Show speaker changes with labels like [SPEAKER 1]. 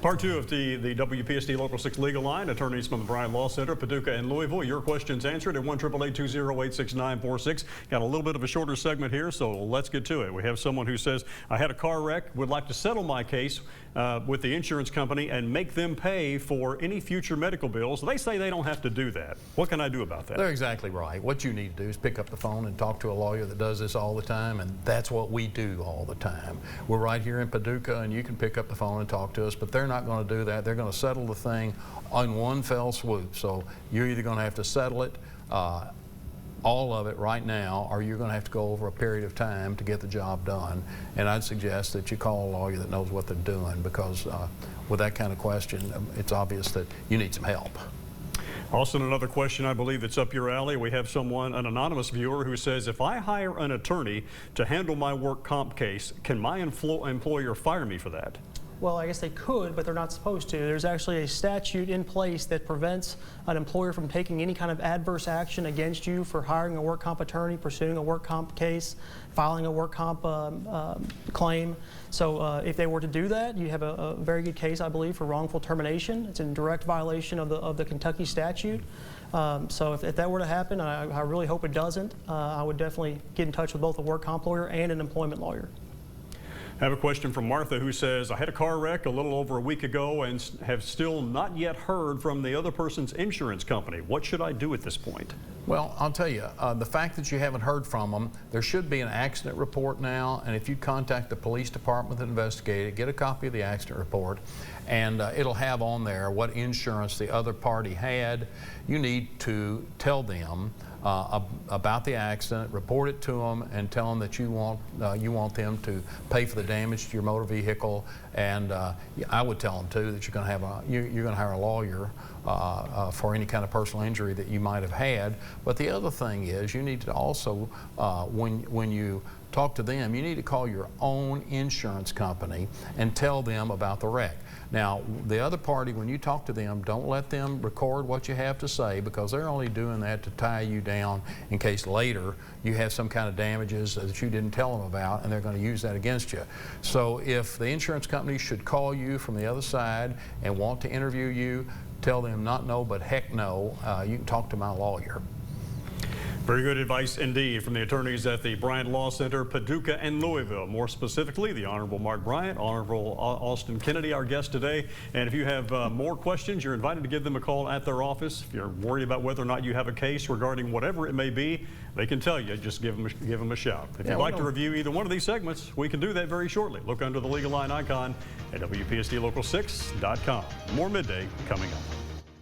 [SPEAKER 1] Part two of the WPSD Local 6 Legal Line. Attorneys from the Bryant Law Center, Paducah and Louisville. Your questions answered at 1-888-208-6946. Got a little bit of a shorter segment here, so let's get to it. We have someone who says, I had a car wreck, would like to settle my case with the insurance company and make them pay for any future medical bills. They say they don't have to do that. What can I do about that?
[SPEAKER 2] They're exactly right. What you need to do is pick up the phone and talk to a lawyer that does this all the time, and that's what we do all the time. We're right here in Paducah, and you can pick up the phone and talk to us, but they're not going to do that. They're going to settle the thing on one fell swoop. So you're either going to have to settle it, all of it right now, or you're going to have to go over a period of time to get the job done. And I'd suggest that you call a lawyer that knows what they're doing, because with that kind of question, it's obvious that you need some help.
[SPEAKER 1] Also, another question I believe that's up your alley. We have someone, an anonymous viewer, who says, if I hire an attorney to handle my work comp case, can my employer fire me for that?
[SPEAKER 3] Well, I guess they could, but they're not supposed to. There's actually a statute in place that prevents an employer from taking any kind of adverse action against you for hiring a work comp attorney, pursuing a work comp case, filing a work comp claim. So if they were to do that, you have a very good case, I believe, for wrongful termination. It's in direct violation of the Kentucky statute. So if that were to happen, I really hope it doesn't. I would definitely get in touch with both a work comp lawyer and an employment lawyer.
[SPEAKER 1] I have a question from Martha, who says, I had a car wreck a little over a week ago and have still not yet heard from the other person's insurance company. What should I do at this point?
[SPEAKER 2] Well, I'll tell you, the fact that you haven't heard from them, there should be an accident report now, and if you contact the police department that investigated it, get a copy of the accident report, and it'll have on there what insurance the other party had. You need to tell them about the accident, report it to them, and tell them that you want them to pay for the damage to your motor vehicle. And I would tell them too that you're going to have you're going to hire a lawyer for any kind of personal injury that you might have had. But the other thing is, you need to also when you talk to them, you need to call your own insurance company and tell them about the wreck. Now, the other party, when you talk to them, don't let them record what you have to say, because they're only doing that to tie you down in case later you have some kind of damages that you didn't tell them about, and they're going to use that against you. So if the insurance company should call you from the other side and want to interview you, tell them not no, but heck no. You can talk to my lawyer.
[SPEAKER 1] Very good advice indeed from the attorneys at the Bryant Law Center, Paducah and Louisville. More specifically, the Honorable Mark Bryant, Honorable Austin Kennedy, our guest today. And if you have more questions, you're invited to give them a call at their office. If you're worried about whether or not you have a case regarding whatever it may be, they can tell you. Just give them a shout. If you'd like to review either one of these segments, we can do that very shortly. Look under the Legal Line icon at WPSDLocal6.com. More Midday coming up.